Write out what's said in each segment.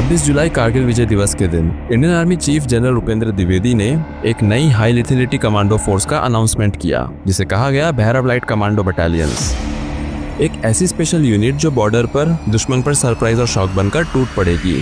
26 जुलाई कारगिल विजय दिवस के दिन Indian army chief general Upendra Dwivedi ने एक नई हाई लिथिलिटी कमांडो फोर्स का अनाउंसमेंट किया, जिसे कहा गया भैरव लाइट कमांडो बटालियंस। एक ऐसी स्पेशल यूनिट जो बॉर्डर पर दुश्मन पर सरप्राइज और शॉक बनकर टूट पड़ेगी।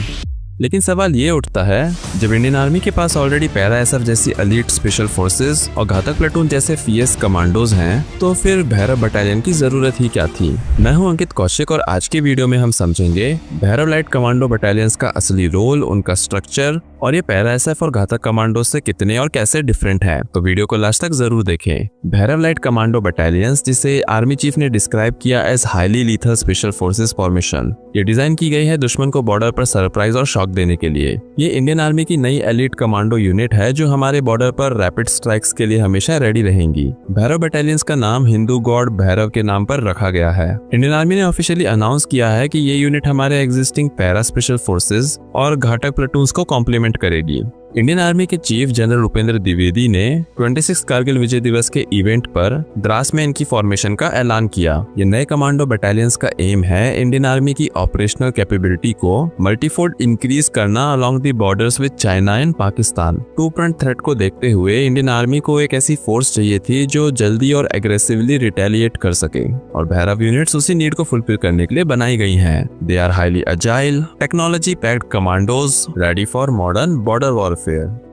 लेकिन सवाल ये उठता है, जब इंडियन आर्मी के पास ऑलरेडी पैरा एसएफ जैसी एलीट स्पेशल फोर्सेस और घातक प्लेटून जैसे फीएस कमांडोज हैं, तो फिर भैरव बटालियन की जरूरत ही क्या थी। मैं हूं अंकित कौशिक और आज के वीडियो में हम समझेंगे भैरव लाइट कमांडो बटालियंस का असली रोल, उनका स्ट्रक्चर और ये पैरा एसएफ और घातक कमांडोज से कितने और कैसे डिफरेंट है। तो वीडियो को लास्ट तक जरूर देखें। भैरव लाइट कमांडो बटालियंस, जिसे आर्मी चीफ ने डिस्क्राइब किया as highly lethal special forces formation, ये डिजाइन की गई है दुश्मन को बॉर्डर पर सरप्राइज और शॉक देने के लिए। ये इंडियन आर्मी की नई एलीट कमांडो यूनिट है जो हमारे बॉर्डर पर रैपिड स्ट्राइक्स के लिए हमेशा रेडी रहेंगी। भैरव बटालियंस का नाम हिंदू गॉड भैरव के नाम पर रखा गया है। इंडियन आर्मी ने ऑफिशियली अनाउंस किया है कि ये यूनिट हमारे एग्जिस्टिंग पैरा स्पेशल फोर्सेस और घातक प्लेटून्स को कॉम्प्लीमेंट करेगी। इंडियन आर्मी के चीफ जनरल उपेंद्र द्विवेदी ने 26 कारगिल विजय दिवस के इवेंट पर द्रास में इनकी फॉर्मेशन का ऐलान किया। ये नए कमांडो बटालियंस का एम है इंडियन आर्मी की ऑपरेशनल कैपेबिलिटी को मल्टीफोल्ड इंक्रीज करना along the borders with China and Pakistan. Two front threat को देखते हुए इंडियन आर्मी को एक ऐसी फोर्स चाहिए थी जो जल्दी और एग्रेसिवली रिटेलिएट कर सके, और भैरव यूनिट्स उसी नीड को फुलफिल करने के लिए बनाई गई हैं। They are highly agile, technology packed commandos ready for modern border warfare.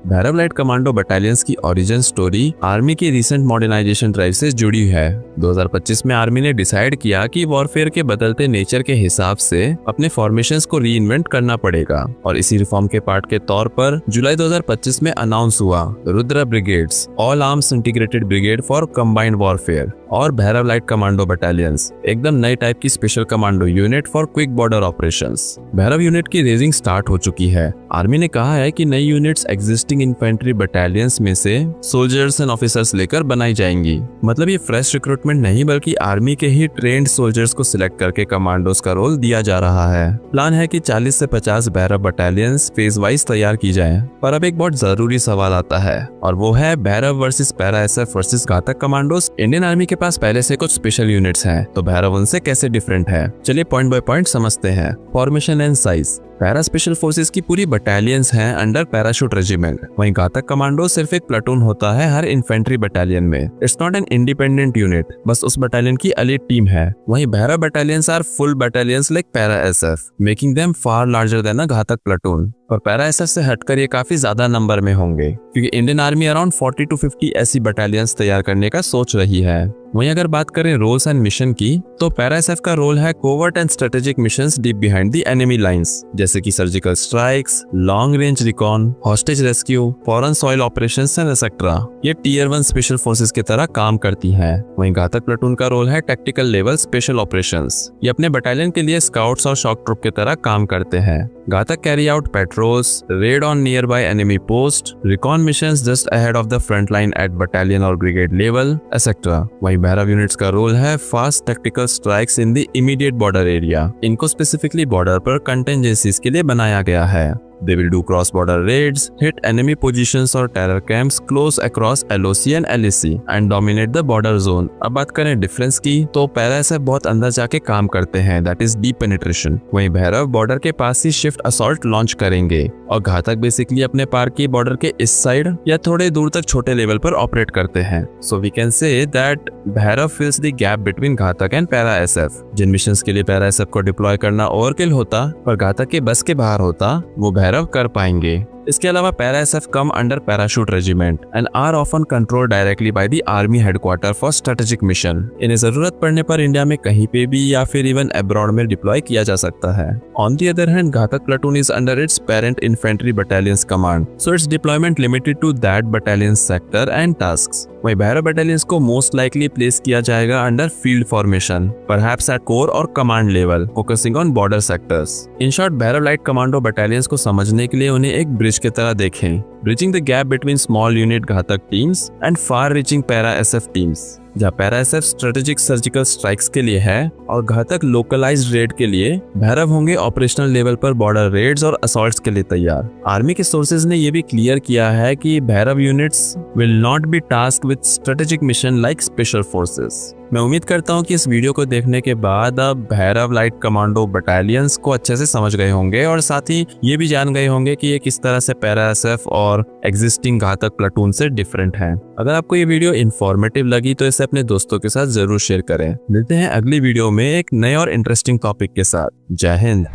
Bhairav light commando battalions की ओरिजिन स्टोरी आर्मी की रिसेंट मॉडर्नाइजेशन ड्राइव से जुड़ी है। 2025 में आर्मी ने डिसाइड किया कि वॉरफेयर के बदलते नेचर के हिसाब से अपने फॉर्मेशंस को रीइन्वेंट करना पड़ेगा, और इसी रिफॉर्म के पार्ट के तौर पर जुलाई 2025 में अनाउंस हुआ Rudra brigades, all arms integrated brigade for combined warfare, और भैरव लाइट कमांडो बटालियंस, एकदम नई टाइप की special commando unit for quick border operations. Bhairav unit की रेजिंग स्टार्ट हो चुकी है। आर्मी ने कहा है कि नई यूनिट्स एग्जिस्टिंग इन्फेंट्री बटालियंस में से सोल्जर्स एंड ऑफिसर्स लेकर बनाई जाएंगी। मतलब ये फ्रेश रिक्रूटमेंट नहीं, बल्कि आर्मी के ही ट्रेंड सोल्जर्स को सिलेक्ट करके कमांडोज का रोल दिया जा रहा है। प्लान है कि 40 से 50 भैरव बटालियंस फेज वाइज तैयार की जाए। पर अब एक बहुत जरूरी सवाल आता है, और वो है Bhairav versus para SF versus घातक कमांडोज। इंडियन आर्मी के पास पहले से कुछ स्पेशल यूनिट्स हैं, तो भैरव उनसे कैसे डिफरेंट है। चलिए पॉइंट बाय पॉइंट समझते हैं। Formation and size. Para special forces की पूरी बटालियंस हैं अंडर पैराशूट रेजिमेंट। वहीं घातक कमांडो सिर्फ एक प्लाटून होता है हर इन्फेंट्री बटालियन में। It's not an independent unit, बस उस बटालियन की एलीट टीम है। वहीं Bhairav battalions are full battalions like para SF, making them far larger than a Ghatak platoon. और पैरा एसएफ से हटकर ये काफी ज्यादा नंबर में होंगे, क्योंकि इंडियन आर्मी अराउंड 40 to 50 ऐसी बटालियंस तैयार करने का सोच रही है। वहीं अगर बात करें रोल्स एंड मिशन की, तो पैरा एसएफ का रोल है covert and strategic missions deep behind the enemy lines, जैसे कि surgical strikes, long range recon, hostage rescue, foreign soil operations and etcetera. ये टियर 1 स्पेशल फोर्सेस की तरह काम करती हैं। वहीं घातक प्लाटून का रोल है टैक्टिकल लेवल स्पेशल ऑपरेशंस। ये अपने बटालियन के लिए स्काउट्स और शॉक ट्रूप की तरह काम करते हैं। घातक carry out patrols, red on near by enemy post, recon missions just ahead of the front line at battalion और ब्रिगेड लेवल एक्सेट्रा। वहीं भैरव यूनिट्स का रोल है fast tactical strikes in the immediate border area. इनको specifically border पर contingencies के लिए बनाया गया है। They will do cross-border raids, hit enemy positions or terror camps close across LOC and LAC and dominate the border zone। अब बात करें डिफरेंस की, तो पैरा एसएफ बहुत अंदर जाके काम करते हैं, that is deep penetration। वहीं भैरव बॉर्डर के पास ही शिफ्ट असॉल्ट लॉन्च करेंगे, और घातक बेसिकली अपने पार की बॉर्डर के इस साइड या थोड़े दूर तक छोटे लेवल पर ऑपरेट करते हैं। So we can say that Bhairav fills the gap between Ghatak and para SF. जिन मिशंस के लिए पैरा एसएफ को डिप्लॉय करना ओवरकिल होता पर घातक के बस के बाहर होता, वो भैरव कर पाएंगे। इसके अलावा para SF come under parachute regiment and are often control directly by the army headquarter for strategic mission. इन्हें जरूरत पड़ने पर इंडिया में कहीं पे भी या फिर इवन अब्रॉड में डिप्लॉय किया जा सकता है। On the other hand, Ghatak platoon is under its parent infantry battalions command, so its deployment limited to that battalion sector and tasks. वहीं भैरव बटालियंस को मोस्ट लाइकली प्लेस किया जाएगा under field formation, perhaps at corps और command level, focusing on border sectors. In short, Bhairav light commando battalions को समझने के लिए उन्हें एक ब्रिज की तरह देखें, bridging the gap between small unit Ghatak teams and far reaching para SF teams. जहाँ para SF strategic surgical strikes के लिए है और घातक लोकलाइज्ड रेड के लिए, भैरव होंगे ऑपरेशनल लेवल पर बॉर्डर रेड्स और असॉल्ट्स के लिए तैयार। आर्मी के सोर्सेज ने यह भी क्लियर किया है कि Bhairav units will not be tasked with strategic mission like special forces. मैं उम्मीद करता हूँ कि इस वीडियो को देखने के बाद आप भैरव लाइट कमांडो बटालियंस को अच्छे से समझ गए होंगे और साथ ही ये भी जान गए होंगे कि ये किस तरह से पैरा एसएफ और एग्जिस्टिंग घातक प्लाटून से डिफरेंट है। अगर आपको ये वीडियो इन्फॉर्मेटिव लगी तो इसे अपने दोस्तों के साथ जरूर शेयर करें। मिलते हैं अगली वीडियो में एक नए और इंटरेस्टिंग टॉपिक के साथ। जय हिंद।